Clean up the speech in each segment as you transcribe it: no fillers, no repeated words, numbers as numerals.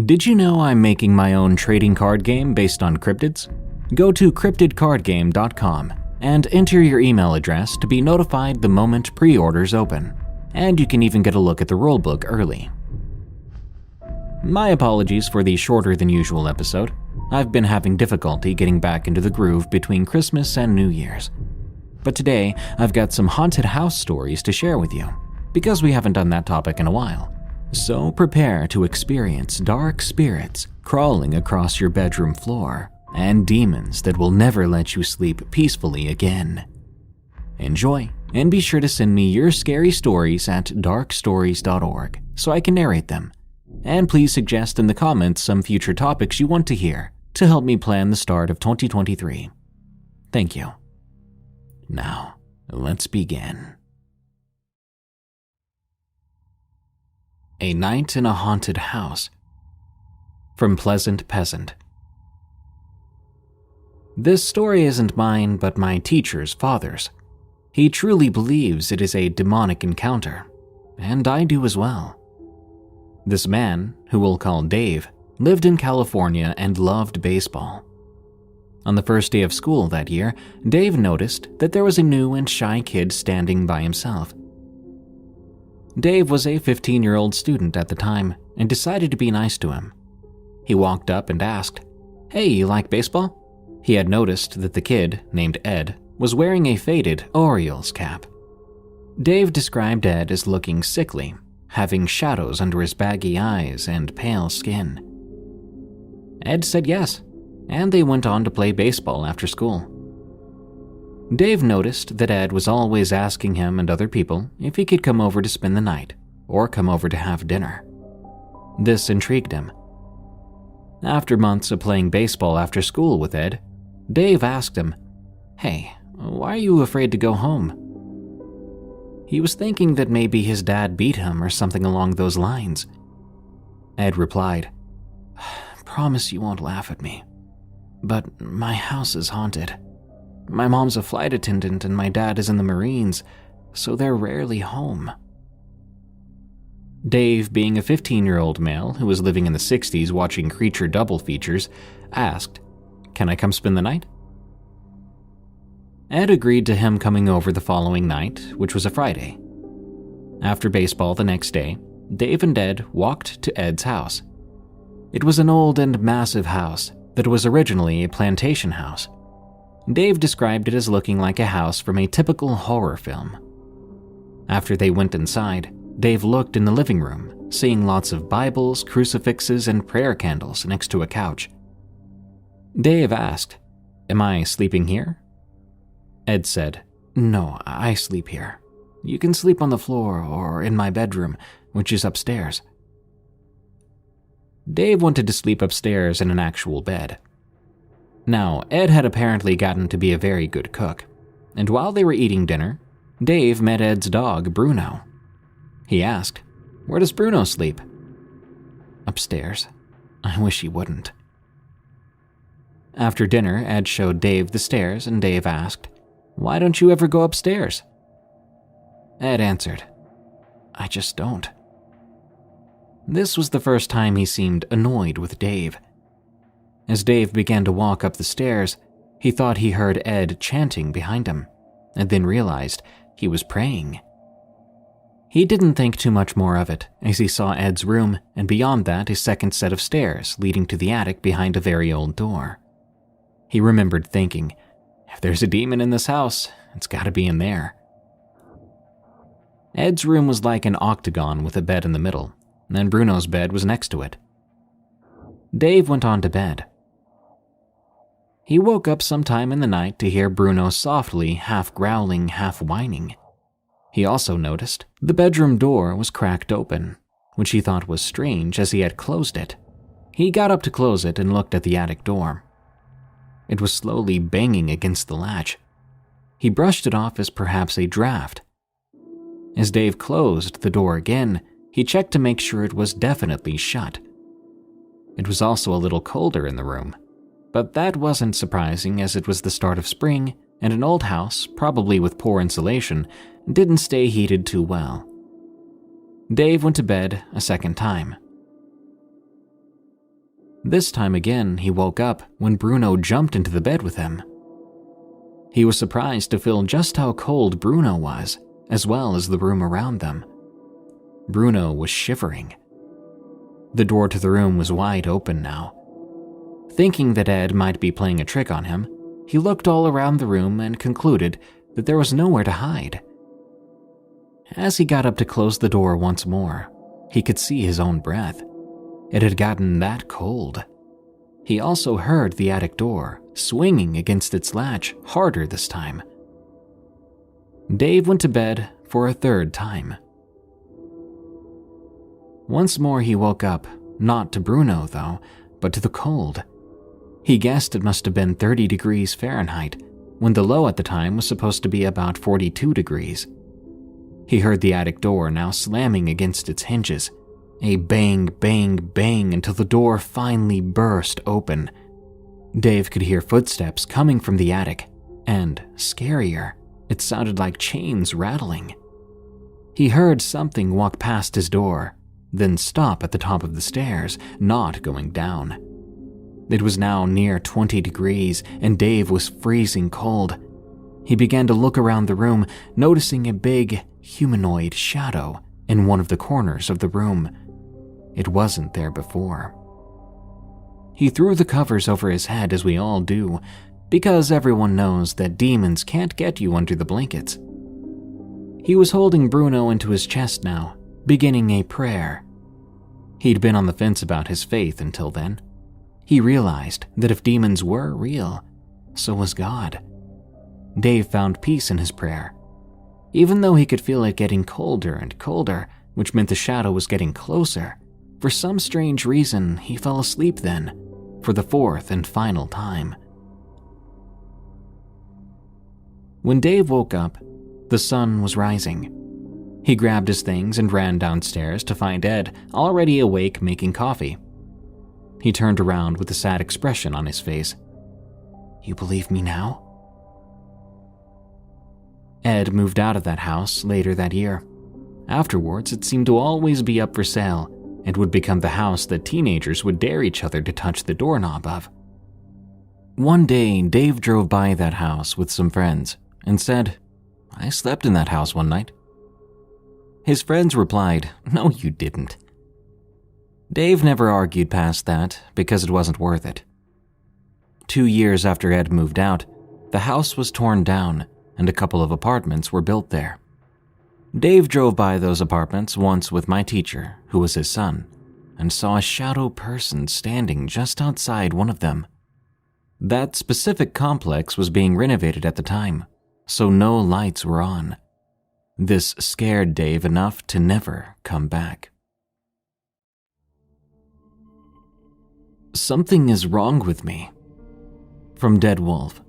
Did you know I'm making my own trading card game based on cryptids? Go to cryptidcardgame.com and enter your email address to be notified the moment pre-orders open, and you can even get a look at the rulebook early. My apologies for the shorter than usual episode. I've been having difficulty getting back into the groove between Christmas and New Year's. But today, I've got some haunted house stories to share with you, because we haven't done that topic in a while. So prepare to experience dark spirits crawling across your bedroom floor and demons that will never let you sleep peacefully again. Enjoy, and be sure to send me your scary stories at darkstories.org so I can narrate them. And please suggest in the comments some future topics you want to hear to help me plan the start of 2023. Thank you. Now, let's begin. A Night in a Haunted House. From Pleasant Peasant. This story isn't mine, but my teacher's father's. He truly believes it is a demonic encounter, and I do as well. This man, who we'll call Dave, lived in California and loved baseball. On the first day of school that year, Dave noticed that there was a new and shy kid standing by himself. Dave was a 15-year-old student at the time and decided to be nice to him. He walked up and asked, "Hey, you like baseball?" He had noticed that the kid, named Ed, was wearing a faded Orioles cap. Dave described Ed as looking sickly, having shadows under his baggy eyes and pale skin. Ed said yes, and they went on to play baseball after school. Dave noticed that Ed was always asking him and other people if he could come over to spend the night or come over to have dinner. This intrigued him. After months of playing baseball after school with Ed, Dave asked him, "Hey, why are you afraid to go home?" He was thinking that maybe his dad beat him or something along those lines. Ed replied, "Promise you won't laugh at me, but my house is haunted. My mom's a flight attendant and my dad is in the Marines, so they're rarely home." Dave, being a 15-year-old male who was living in the 60s watching creature double features, asked, "Can I come spend the night?" Ed agreed to him coming over the following night, which was a Friday. After baseball the next day, Dave and Ed walked to Ed's house. It was an old and massive house that was originally a plantation house. Dave described it as looking like a house from a typical horror film. After they went inside, Dave looked in the living room, seeing lots of Bibles, crucifixes, and prayer candles next to a couch. Dave asked, "Am I sleeping here?" Ed said, "No, I sleep here. You can sleep on the floor or in my bedroom, which is upstairs." Dave wanted to sleep upstairs in an actual bed. Now, Ed had apparently gotten to be a very good cook, and while they were eating dinner, Dave met Ed's dog, Bruno. He asked, "Where does Bruno sleep?" "Upstairs. I wish he wouldn't." After dinner, Ed showed Dave the stairs, and Dave asked, "Why don't you ever go upstairs?" Ed answered, "I just don't." This was the first time he seemed annoyed with Dave. As Dave began to walk up the stairs, he thought he heard Ed chanting behind him, and then realized he was praying. He didn't think too much more of it as he saw Ed's room, and beyond that a second set of stairs leading to the attic behind a very old door. He remembered thinking, if there's a demon in this house, it's gotta be in there. Ed's room was like an octagon with a bed in the middle, and Bruno's bed was next to it. Dave went on to bed. He woke up sometime in the night to hear Bruno softly, half growling, half whining. He also noticed the bedroom door was cracked open, which he thought was strange as he had closed it. He got up to close it and looked at the attic door. It was slowly banging against the latch. He brushed it off as perhaps a draft. As Dave closed the door again, he checked to make sure it was definitely shut. It was also a little colder in the room, but that wasn't surprising as it was the start of spring and an old house, probably with poor insulation, didn't stay heated too well. Dave went to bed a second time. This time again, he woke up when Bruno jumped into the bed with him. He was surprised to feel just how cold Bruno was, as well as the room around them. Bruno was shivering. The door to the room was wide open now. Thinking that Ed might be playing a trick on him, he looked all around the room and concluded that there was nowhere to hide. As he got up to close the door once more, he could see his own breath. It had gotten that cold. He also heard the attic door swinging against its latch harder this time. Dave went to bed for a third time. Once more he woke up, not to Bruno though, but to the cold. He guessed it must have been 30 degrees Fahrenheit, when the low at the time was supposed to be about 42 degrees. He heard the attic door now slamming against its hinges, a bang, bang, bang until the door finally burst open. Dave could hear footsteps coming from the attic, and, scarier, it sounded like chains rattling. He heard something walk past his door, then stop at the top of the stairs, not going down. It was now near 20 degrees, and Dave was freezing cold. He began to look around the room, noticing a big, humanoid shadow in one of the corners of the room. It wasn't there before. He threw the covers over his head, as we all do, because everyone knows that demons can't get you under the blankets. He was holding Bruno into his chest now, beginning a prayer. He'd been on the fence about his faith until then. He realized that if demons were real, so was God. Dave found peace in his prayer. Even though he could feel it getting colder and colder, which meant the shadow was getting closer, for some strange reason he fell asleep then, for the fourth and final time. When Dave woke up, the sun was rising. He grabbed his things and ran downstairs to find Ed already awake making coffee. He turned around with a sad expression on his face. "You believe me now?" Ed moved out of that house later that year. Afterwards, it seemed to always be up for sale and would become the house that teenagers would dare each other to touch the doorknob of. One day, Dave drove by that house with some friends and said, "I slept in that house one night." His friends replied, "No, you didn't." Dave never argued past that because it wasn't worth it. 2 years after Ed moved out, the house was torn down and a couple of apartments were built there. Dave drove by those apartments once with my teacher, who was his son, and saw a shadow person standing just outside one of them. That specific complex was being renovated at the time, so no lights were on. This scared Dave enough to never come back. Something is wrong with me. From Dead Wolf.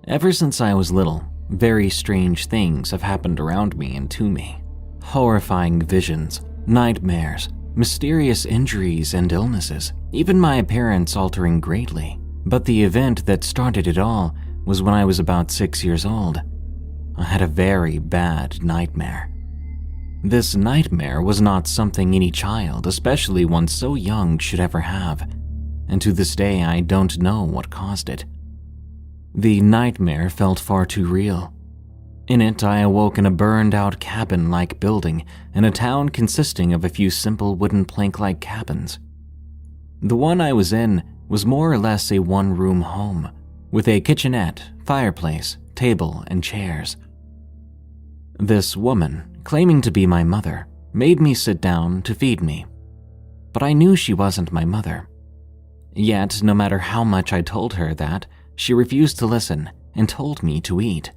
Ever since I was little, very strange things have happened around me and to me. Horrifying visions, nightmares, mysterious injuries and illnesses, even my appearance altering greatly. But the event that started it all was when I was about 6 years old. I had a very bad nightmare. This nightmare was not something any child, especially one so young, should ever have, and to this day I don't know what caused it. The nightmare felt far too real. In it, I awoke in a burned-out cabin-like building in a town consisting of a few simple wooden plank-like cabins. The one I was in was more or less a one-room home, with a kitchenette, fireplace, table, and chairs. This woman, claiming to be my mother, made me sit down to feed me. But I knew she wasn't my mother. Yet, no matter how much I told her that, she refused to listen and told me to eat.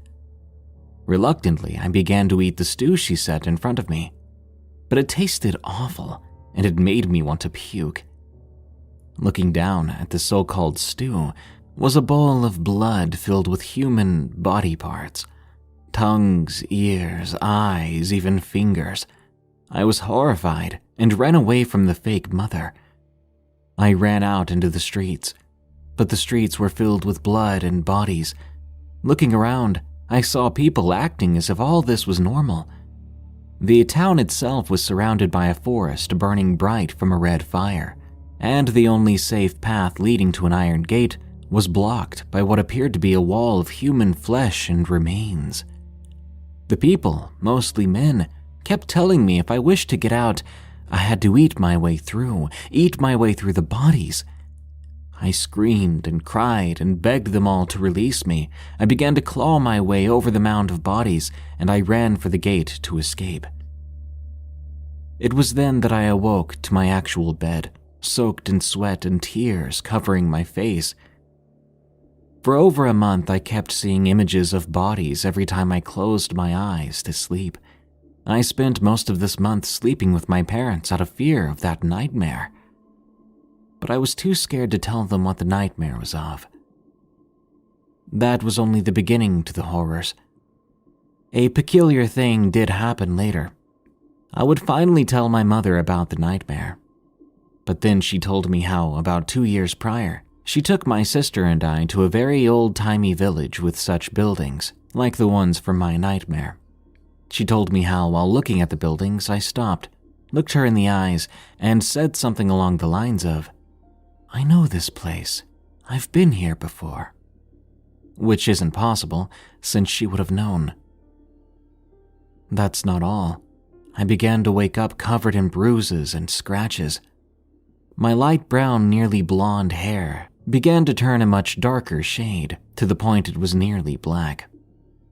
Reluctantly, I began to eat the stew she set in front of me. But it tasted awful, and it made me want to puke. Looking down at the so-called stew was a bowl of blood filled with human body parts. Tongues, ears, eyes, even fingers. I was horrified and ran away from the fake mother. I ran out into the streets, but the streets were filled with blood and bodies. Looking around, I saw people acting as if all this was normal. The town itself was surrounded by a forest burning bright from a red fire, and the only safe path leading to an iron gate was blocked by what appeared to be a wall of human flesh and remains. The people, mostly men, kept telling me if I wished to get out, I had to eat my way through the bodies. I screamed and cried and begged them all to release me. I began to claw my way over the mound of bodies, and I ran for the gate to escape. It was then that I awoke to my actual bed, soaked in sweat and tears covering my face. For over a month, I kept seeing images of bodies every time I closed my eyes to sleep. I spent most of this month sleeping with my parents out of fear of that nightmare. But I was too scared to tell them what the nightmare was of. That was only the beginning to the horrors. A peculiar thing did happen later. I would finally tell my mother about the nightmare. But then she told me how, about 2 years prior, she took my sister and I to a very old-timey village with such buildings, like the ones from my nightmare. She told me how, while looking at the buildings, I stopped, looked her in the eyes, and said something along the lines of, "I know this place. I've been here before." Which isn't possible, since she would have known. That's not all. I began to wake up covered in bruises and scratches. My light brown, nearly blonde hair began to turn a much darker shade, to the point it was nearly black.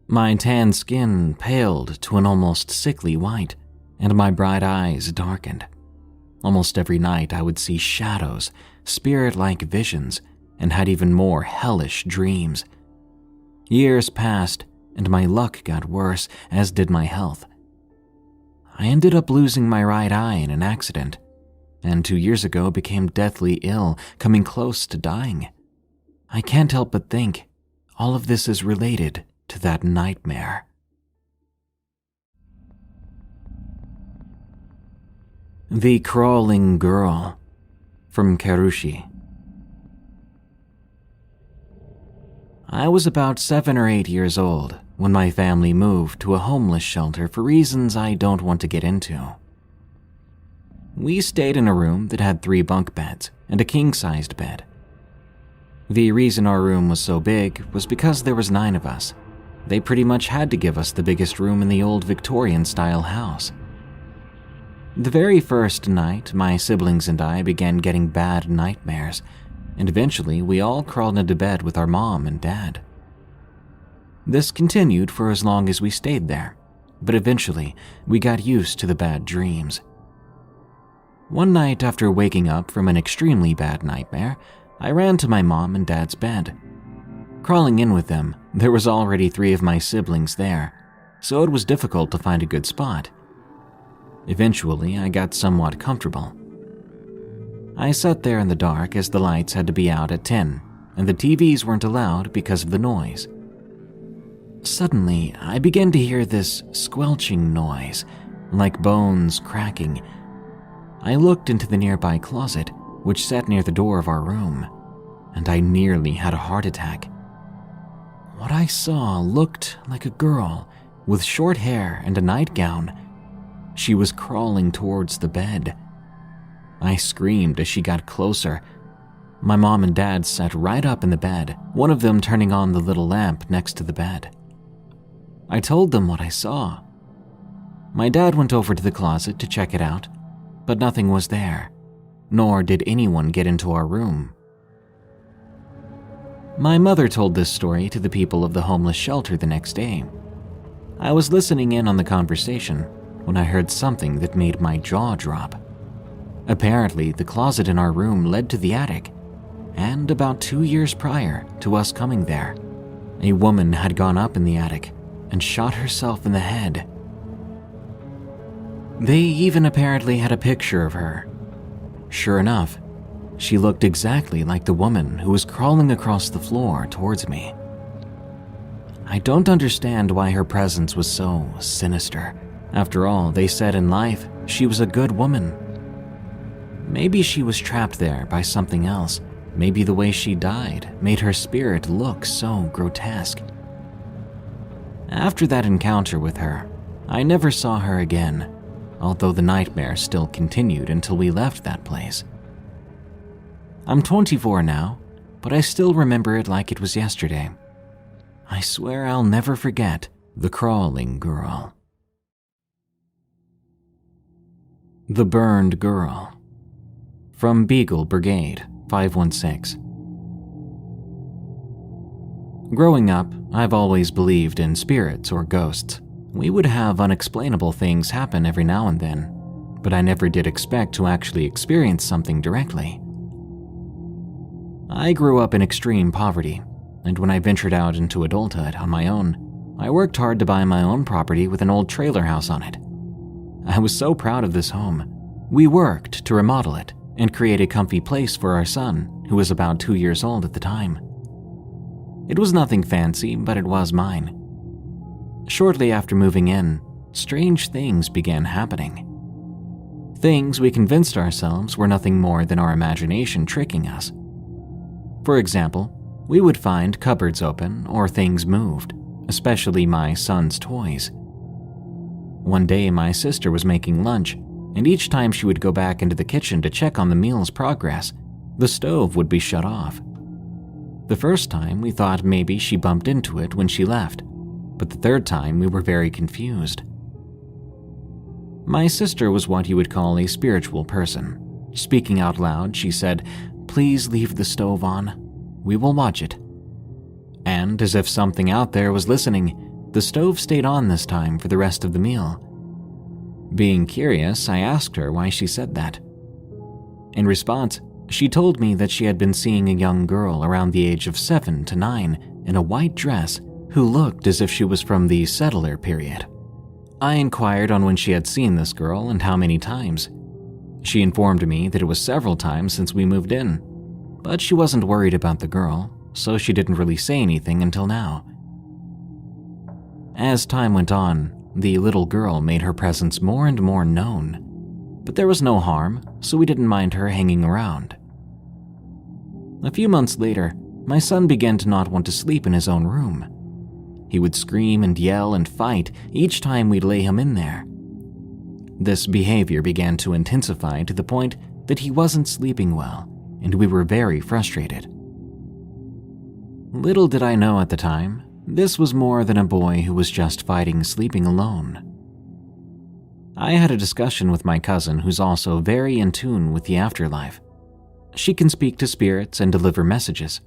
My tan skin paled to an almost sickly white, and my bright eyes darkened. Almost every night I would see shadows, spirit-like visions, and had even more hellish dreams. Years passed, and my luck got worse, as did my health. I ended up losing my right eye in an accident, and 2 years ago became deathly ill, coming close to dying. I can't help but think all of this is related to that nightmare. The Crawling Girl, from Karushi. I was about 7 or 8 years old when my family moved to a homeless shelter for reasons I don't want to get into. We stayed in a room that had 3 bunk beds and a king-sized bed. The reason our room was so big was because there was 9 of us. They pretty much had to give us the biggest room in the old Victorian-style house. The very first night, my siblings and I began getting bad nightmares, and eventually we all crawled into bed with our mom and dad. This continued for as long as we stayed there, but eventually we got used to the bad dreams. One night after waking up from an extremely bad nightmare, I ran to my mom and dad's bed. Crawling in with them, there was already 3 of my siblings there, so it was difficult to find a good spot. Eventually, I got somewhat comfortable. I sat there in the dark as the lights had to be out at 10, and the TVs weren't allowed because of the noise. Suddenly, I began to hear this squelching noise, like bones cracking. I looked into the nearby closet, which sat near the door of our room, and I nearly had a heart attack. What I saw looked like a girl with short hair and a nightgown. She was crawling towards the bed. I screamed as she got closer. My mom and dad sat right up in the bed, one of them turning on the little lamp next to the bed. I told them what I saw. My dad went over to the closet to check it out, but nothing was there, nor did anyone get into our room. My mother told this story to the people of the homeless shelter the next day. I was listening in on the conversation when I heard something that made my jaw drop. Apparently, the closet in our room led to the attic, and about 2 years prior to us coming there, a woman had gone up in the attic and shot herself in the head. They even apparently had a picture of her. Sure enough, she looked exactly like the woman who was crawling across the floor towards me. I don't understand why her presence was so sinister. After all, they said in life she was a good woman. Maybe she was trapped there by something else. Maybe the way she died made her spirit look so grotesque. After that encounter with her, I never saw her again, although the nightmare still continued until we left that place. I'm 24 now, but I still remember it like it was yesterday. I swear I'll never forget the crawling girl. The Burned Girl. From Beagle Brigade, 516. Growing up, I've always believed in spirits or ghosts. We would have unexplainable things happen every now and then, but I never did expect to actually experience something directly. I grew up in extreme poverty, and when I ventured out into adulthood on my own, I worked hard to buy my own property with an old trailer house on it. I was so proud of this home. We worked to remodel it and create a comfy place for our son, who was about 2 years old at the time. It was nothing fancy, but it was mine. Shortly after moving in, strange things began happening. Things we convinced ourselves were nothing more than our imagination tricking us. For example, we would find cupboards open or things moved, especially my son's toys. One day my sister was making lunch, and each time she would go back into the kitchen to check on the meal's progress, the stove would be shut off. The first time we thought maybe she bumped into it when she left, but the third time we were very confused. My sister was what you would call a spiritual person. Speaking out loud, she said, "Please leave the stove on. We will watch it." And as if something out there was listening, the stove stayed on this time for the rest of the meal. Being curious, I asked her why she said that. In response, she told me that she had been seeing a young girl around the age of 7 to 9 in a white dress who looked as if she was from the settler period. I inquired on when she had seen this girl and how many times. She informed me that it was several times since we moved in, but she wasn't worried about the girl, so she didn't really say anything until now. As time went on, the little girl made her presence more and more known, but there was no harm, so we didn't mind her hanging around. A few months later, my son began to not want to sleep in his own room. He would scream and yell and fight each time we'd lay him in there. This behavior began to intensify to the point that he wasn't sleeping well, and we were very frustrated. Little did I know at the time, this was more than a boy who was just fighting sleeping alone. I had a discussion with my cousin who's also very in tune with the afterlife. She can speak to spirits and deliver messages.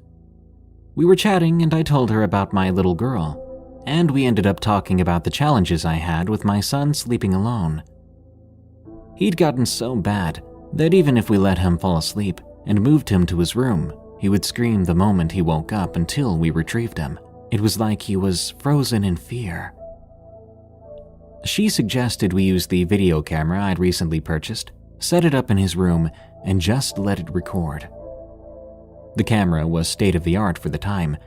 We were chatting and I told her about my little girl, and we ended up talking about the challenges I had with my son sleeping alone. He'd gotten so bad that even if we let him fall asleep and moved him to his room, he would scream the moment he woke up until we retrieved him. It was like he was frozen in fear. She suggested we use the video camera I'd recently purchased, set it up in his room, and just let it record. The camera was state-of-the-art for the time,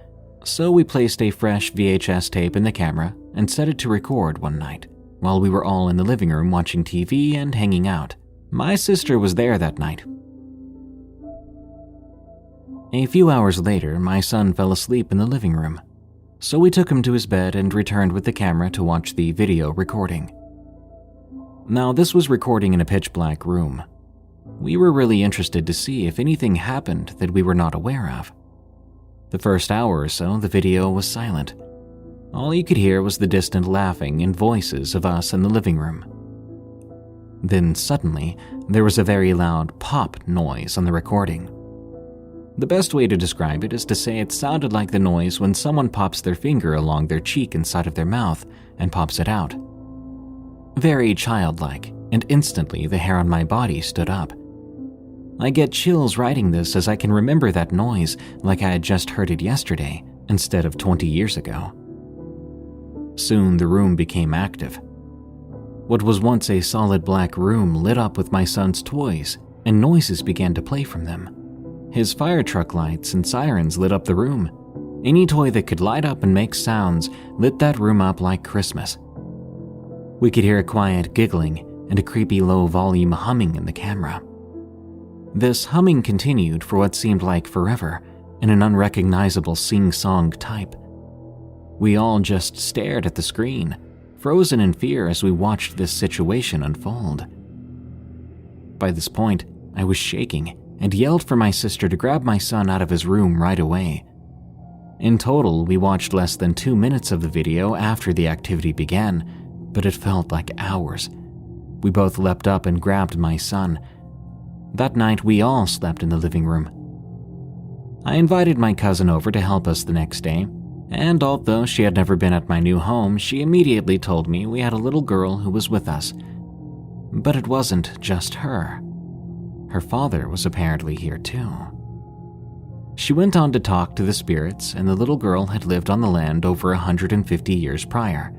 so we placed a fresh VHS tape in the camera and set it to record one night, while we were all in the living room watching TV and hanging out. My sister was there that night. A few hours later, my son fell asleep in the living room, so we took him to his bed and returned with the camera to watch the video recording. Now, this was recording in a pitch-black room. We were really interested to see if anything happened that we were not aware of. The first hour or so, the video was silent. All you could hear was the distant laughing and voices of us in the living room. Then suddenly, there was a very loud pop noise on the recording. The best way to describe it is to say it sounded like the noise when someone pops their finger along their cheek inside of their mouth and pops it out. Very childlike, and instantly the hair on my body stood up. I get chills writing this as I can remember that noise like I had just heard it yesterday instead of 20 years ago. Soon the room became active. What was once a solid black room lit up with my son's toys, and noises began to play from them. His fire truck lights and sirens lit up the room. Any toy that could light up and make sounds lit that room up like Christmas. We could hear a quiet giggling and a creepy low volume humming in the camera. This humming continued for what seemed like forever in an unrecognizable sing-song type. We all just stared at the screen, frozen in fear as we watched this situation unfold. By this point, I was shaking and yelled for my sister to grab my son out of his room right away. In total, we watched less than 2 minutes of the video after the activity began, but it felt like hours. We both leapt up and grabbed my son. That night, we all slept in the living room. I invited my cousin over to help us the next day, and although she had never been at my new home, she immediately told me we had a little girl who was with us. But it wasn't just her. Her father was apparently here too. She went on to talk to the spirits, and the little girl had lived on the land over 150 years prior.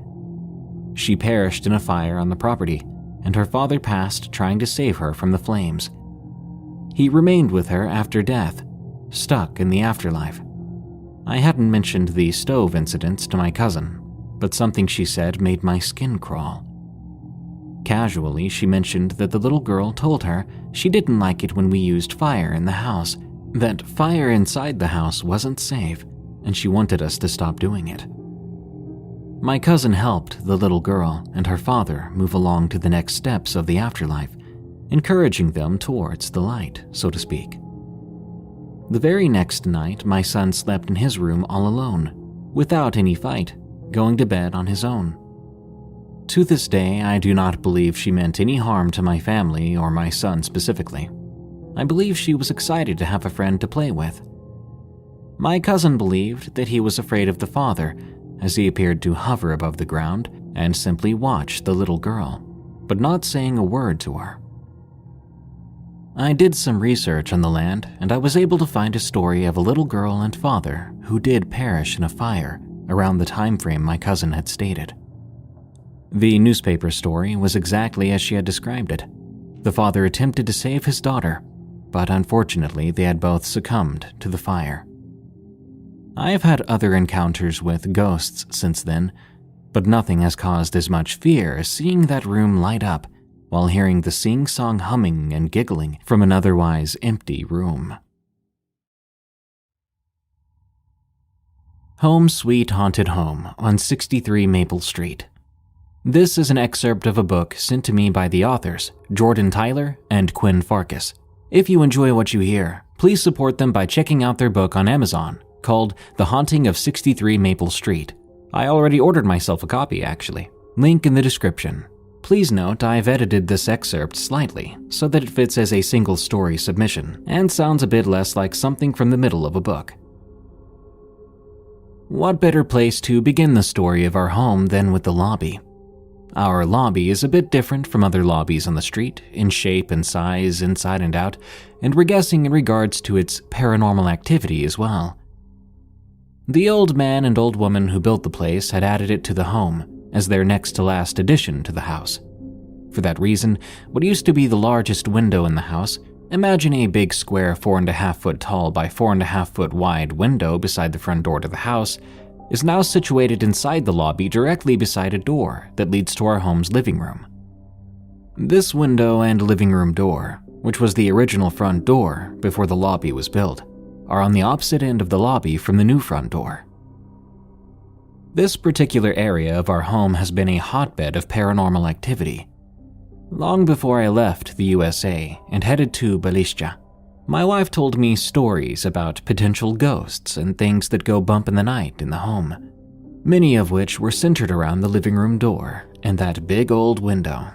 She perished in a fire on the property, and her father passed trying to save her from the flames. He remained with her after death, stuck in the afterlife. I hadn't mentioned the stove incidents to my cousin, but something she said made my skin crawl. Casually, she mentioned that the little girl told her she didn't like it when we used fire in the house, that fire inside the house wasn't safe, and she wanted us to stop doing it. My cousin helped the little girl and her father move along to the next steps of the afterlife, encouraging them towards the light, so to speak. The very next night, my son slept in his room all alone, without any fight, going to bed on his own. To this day, I do not believe she meant any harm to my family or my son specifically. I believe she was excited to have a friend to play with. My cousin believed that he was afraid of the father, as he appeared to hover above the ground and simply watch the little girl, but not saying a word to her. I did some research on the land, and I was able to find a story of a little girl and father who did perish in a fire around the time frame my cousin had stated. The newspaper story was exactly as she had described it. The father attempted to save his daughter, but unfortunately they had both succumbed to the fire. I have had other encounters with ghosts since then, but nothing has caused as much fear as seeing that room light up while hearing the sing-song humming and giggling from an otherwise empty room. Home Sweet Haunted Home on 63 Maple Street. This is an excerpt of a book sent to me by the authors, Jordan Tyler and Quinn Farkas. If you enjoy what you hear, please support them by checking out their book on Amazon, called The Haunting of 63 Maple Street. I already ordered myself a copy, actually. Link in the description. Please note I've edited this excerpt slightly so that it fits as a single story submission and sounds a bit less like something from the middle of a book. What better place to begin the story of our home than with the lobby? Our lobby is a bit different from other lobbies on the street, in shape and size, inside and out, and we're guessing in regards to its paranormal activity as well. The old man and old woman who built the place had added it to the home as their next to last addition to the house. For that reason, what used to be the largest window in the house, imagine a big square 4.5 foot tall by 4.5 foot wide window beside the front door to the house, is now situated inside the lobby directly beside a door that leads to our home's living room. This window and living room door, which was the original front door before the lobby was built, are on the opposite end of the lobby from the new front door. This particular area of our home has been a hotbed of paranormal activity. Long before I left the USA and headed to Balistia, my wife told me stories about potential ghosts and things that go bump in the night in the home, many of which were centered around the living room door and that big old window.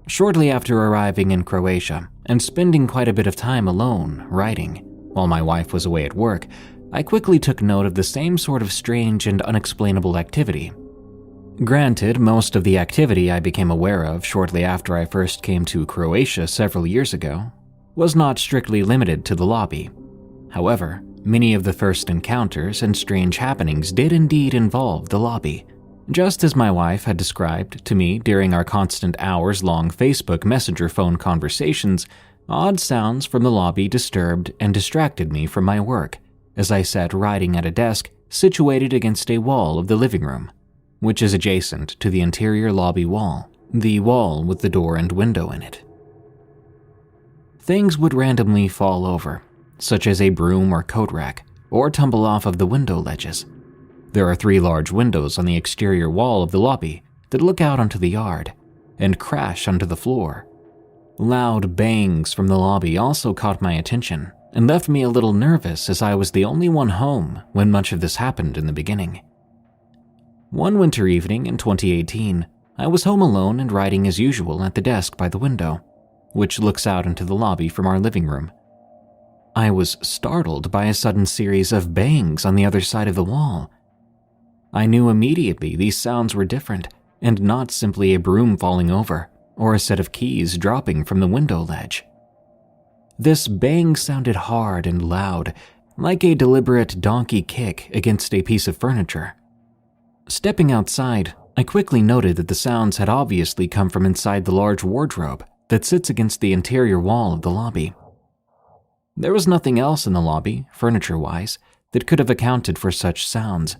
Shortly after arriving in Croatia and spending quite a bit of time alone writing, while my wife was away at work, I quickly took note of the same sort of strange and unexplainable activity. Granted, most of the activity I became aware of shortly after I first came to Croatia several years ago was not strictly limited to the lobby. However, many of the first encounters and strange happenings did indeed involve the lobby, just as my wife had described to me during our constant hours-long Facebook Messenger phone conversations. Odd sounds from the lobby disturbed and distracted me from my work as I sat writing at a desk situated against a wall of the living room, which is adjacent to the interior lobby wall, the wall with the door and window in it. Things would randomly fall over, such as a broom or coat rack, or tumble off of the window ledges. There are 3 large windows on the exterior wall of the lobby, that look out onto the yard and crash onto the floor. Loud bangs from the lobby also caught my attention and left me a little nervous, as I was the only one home when much of this happened in the beginning. One winter evening in 2018, I was home alone and writing as usual at the desk by the window, which looks out into the lobby from our living room. I was startled by a sudden series of bangs on the other side of the wall. I knew immediately these sounds were different and not simply a broom falling over or a set of keys dropping from the window ledge. This bang sounded hard and loud, like a deliberate donkey kick against a piece of furniture. Stepping outside, I quickly noted that the sounds had obviously come from inside the large wardrobe that sits against the interior wall of the lobby. There was nothing else in the lobby, furniture-wise, that could have accounted for such sounds.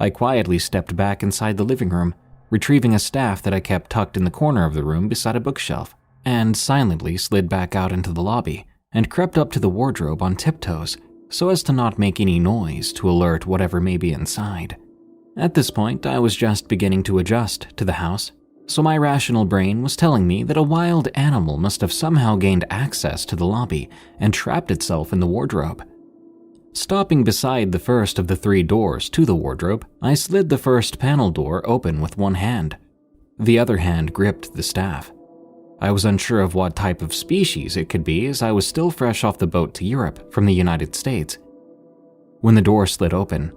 I quietly stepped back inside the living room, retrieving a staff that I kept tucked in the corner of the room beside a bookshelf, and silently slid back out into the lobby and crept up to the wardrobe on tiptoes so as to not make any noise to alert whatever may be inside. At this point, I was just beginning to adjust to the house, so my rational brain was telling me that a wild animal must have somehow gained access to the lobby and trapped itself in the wardrobe. Stopping beside the first of the 3 doors to the wardrobe, I slid the first panel door open with one hand. The other hand gripped the staff. I was unsure of what type of species it could be, as I was still fresh off the boat to Europe from the United States. When the door slid open,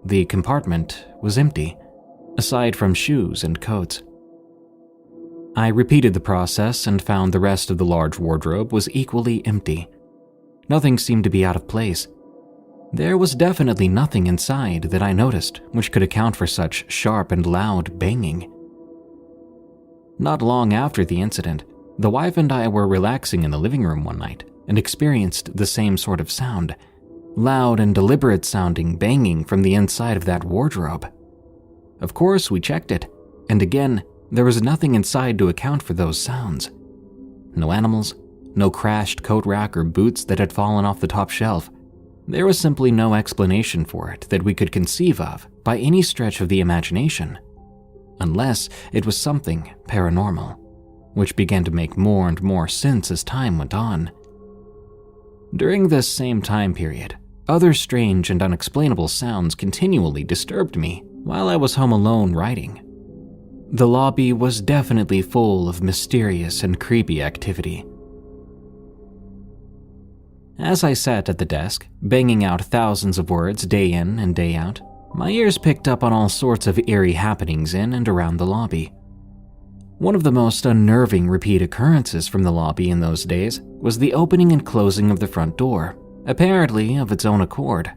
the compartment was empty, aside from shoes and coats. I repeated the process and found the rest of the large wardrobe was equally empty. Nothing seemed to be out of place. There was definitely nothing inside that I noticed which could account for such sharp and loud banging. Not long after the incident, the wife and I were relaxing in the living room one night and experienced the same sort of sound, loud and deliberate sounding banging from the inside of that wardrobe. Of course, we checked it, and again, there was nothing inside to account for those sounds. No animals, no crashed coat rack or boots that had fallen off the top shelf. There was simply no explanation for it that we could conceive of by any stretch of the imagination, unless it was something paranormal, which began to make more and more sense as time went on. During this same time period, other strange and unexplainable sounds continually disturbed me while I was home alone writing. The lobby was definitely full of mysterious and creepy activity. As I sat at the desk, banging out thousands of words day in and day out, my ears picked up on all sorts of eerie happenings in and around the lobby. One of the most unnerving repeat occurrences from the lobby in those days was the opening and closing of the front door, apparently of its own accord.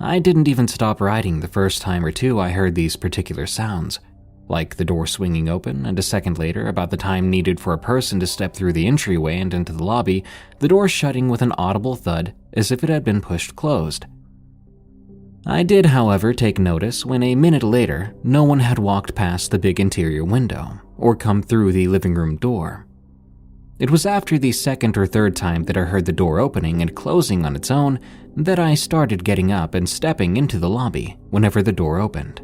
I didn't even stop writing the first time or two I heard these particular sounds, like the door swinging open, and a second later, about the time needed for a person to step through the entryway and into the lobby, the door shutting with an audible thud as if it had been pushed closed. I did, however, take notice when a minute later, no one had walked past the big interior window or come through the living room door. It was after the second or third time that I heard the door opening and closing on its own that I started getting up and stepping into the lobby whenever the door opened.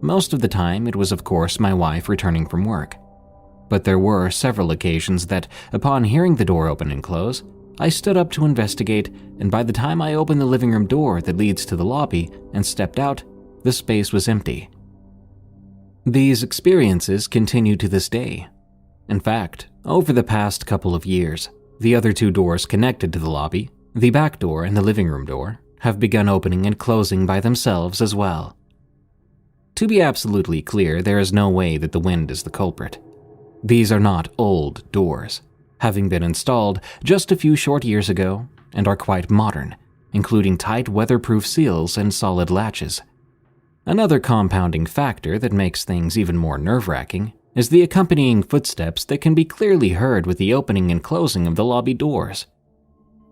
Most of the time, it was of course my wife returning from work. But there were several occasions that, upon hearing the door open and close, I stood up to investigate, and by the time I opened the living room door that leads to the lobby and stepped out, the space was empty. These experiences continue to this day. In fact, over the past couple of years, the other 2 doors connected to the lobby, the back door and the living room door, have begun opening and closing by themselves as well. To be absolutely clear, there is no way that the wind is the culprit. These are not old doors, having been installed just a few short years ago and are quite modern, including tight weatherproof seals and solid latches. Another compounding factor that makes things even more nerve-wracking is the accompanying footsteps that can be clearly heard with the opening and closing of the lobby doors.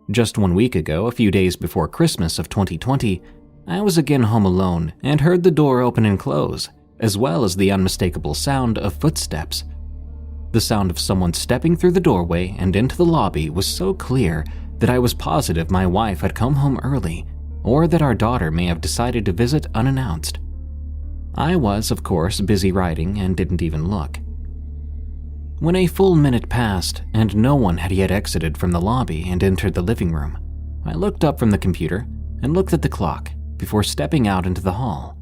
Just 1 week ago, a few days before Christmas of 2020, I was again home alone and heard the door open and close, as well as the unmistakable sound of footsteps. The sound of someone stepping through the doorway and into the lobby was so clear that I was positive my wife had come home early, or that our daughter may have decided to visit unannounced. I was, of course, busy writing and didn't even look. When a full minute passed and no one had yet exited from the lobby and entered the living room, I looked up from the computer and looked at the clock before stepping out into the hall.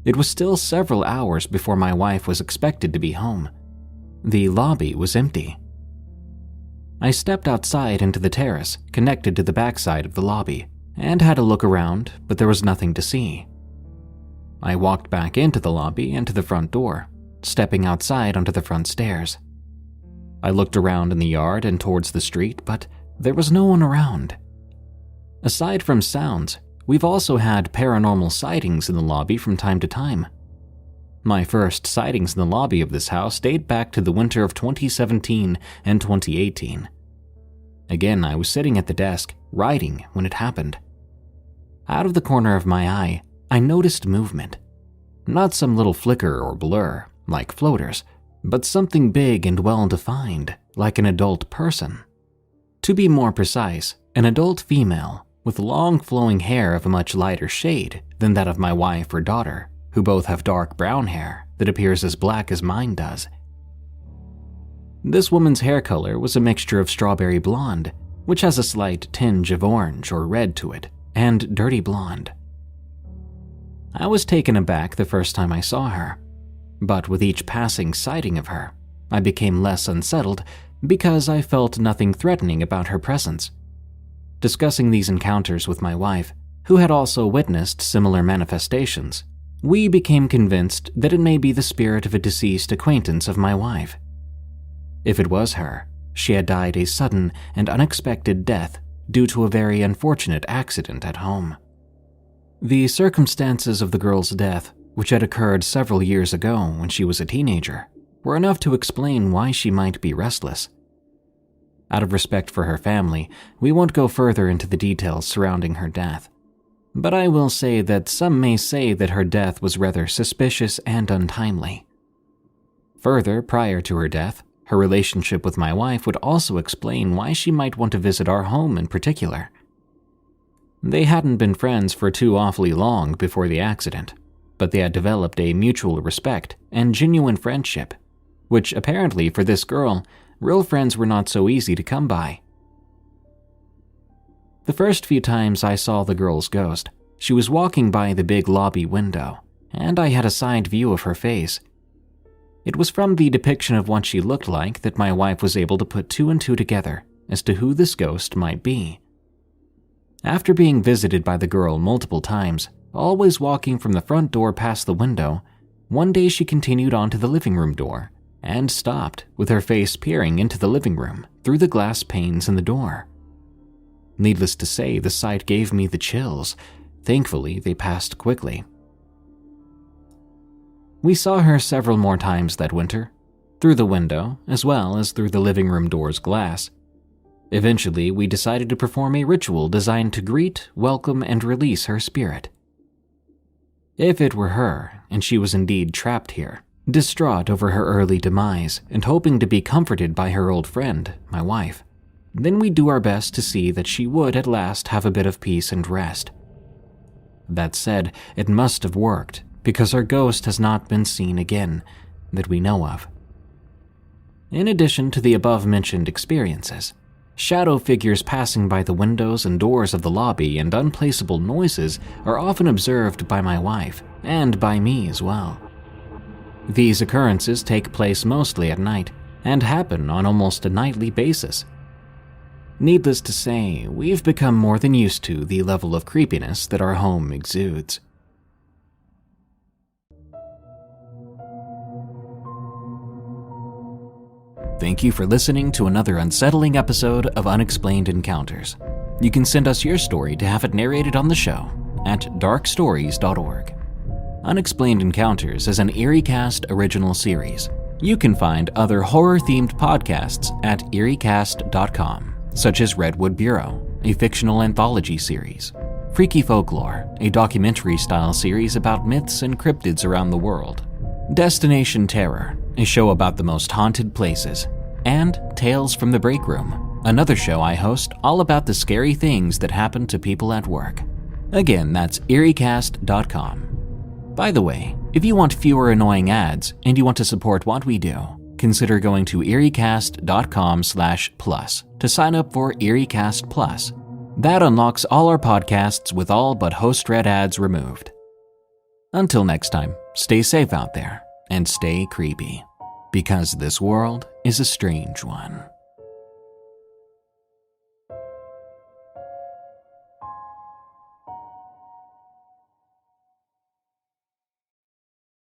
It was still several hours before my wife was expected to be home. The lobby was empty. I stepped outside into the terrace connected to the backside of the lobby and had a look around, but there was nothing to see. I walked back into the lobby and to the front door, stepping outside onto the front stairs. I looked around in the yard and towards the street, but there was no one around. Aside from sounds, we've also had paranormal sightings in the lobby from time to time. My first sightings in the lobby of this house date back to the winter of 2017 and 2018. Again, I was sitting at the desk, writing when it happened. Out of the corner of my eye, I noticed movement. Not some little flicker or blur, like floaters, but something big and well-defined, like an adult person. To be more precise, an adult female with long flowing hair of a much lighter shade than that of my wife or daughter, who both have dark brown hair that appears as black as mine does. This woman's hair color was a mixture of strawberry blonde, which has a slight tinge of orange or red to it, and dirty blonde. I was taken aback the first time I saw her, but with each passing sighting of her, I became less unsettled because I felt nothing threatening about her presence. Discussing these encounters with my wife, who had also witnessed similar manifestations, we became convinced that it may be the spirit of a deceased acquaintance of my wife. If it was her, she had died a sudden and unexpected death due to a very unfortunate accident at home. The circumstances of the girl's death, which had occurred several years ago when she was a teenager, were enough to explain why she might be restless. Out of respect for her family, we won't go further into the details surrounding her death. But I will say that some may say that her death was rather suspicious and untimely. Further, prior to her death, her relationship with my wife would also explain why she might want to visit our home in particular. They hadn't been friends for too awfully long before the accident, but they had developed a mutual respect and genuine friendship, which apparently for this girl, real friends were not so easy to come by. The first few times I saw the girl's ghost, she was walking by the big lobby window, and I had a side view of her face. It was from the depiction of what she looked like that my wife was able to put two and two together as to who this ghost might be. After being visited by the girl multiple times, always walking from the front door past the window, one day she continued on to the living room door and stopped with her face peering into the living room through the glass panes in the door. Needless to say, the sight gave me the chills. Thankfully, they passed quickly. We saw her several more times that winter, through the window as well as through the living room door's glass. Eventually, we decided to perform a ritual designed to greet, welcome, and release her spirit. If it were her, and she was indeed trapped here, distraught over her early demise and hoping to be comforted by her old friend, my wife, then we'd do our best to see that she would at last have a bit of peace and rest. That said, it must have worked, because her ghost has not been seen again, that we know of. In addition to the above-mentioned experiences, shadow figures passing by the windows and doors of the lobby and unplaceable noises are often observed by my wife, and by me as well. These occurrences take place mostly at night, and happen on almost a nightly basis. Needless to say, we've become more than used to the level of creepiness that our home exudes. Thank you for listening to another unsettling episode of Unexplained Encounters. You can send us your story to have it narrated on the show at darkstories.org. Unexplained Encounters is an EerieCast original series. You can find other horror-themed podcasts at eeriecast.com, such as Redwood Bureau, a fictional anthology series, Freaky Folklore, a documentary-style series about myths and cryptids around the world, Destination Terror, a show about the most haunted places, and Tales from the Break Room, another show I host all about the scary things that happen to people at work. Again, that's eeriecast.com. By the way, If you want fewer annoying ads and you want to support what we do, consider going to eriecast.com/plus to sign up for EerieCast Plus. That unlocks all our podcasts with all but host-read ads removed. Until next time, stay safe out there and stay creepy, because this world is a strange one.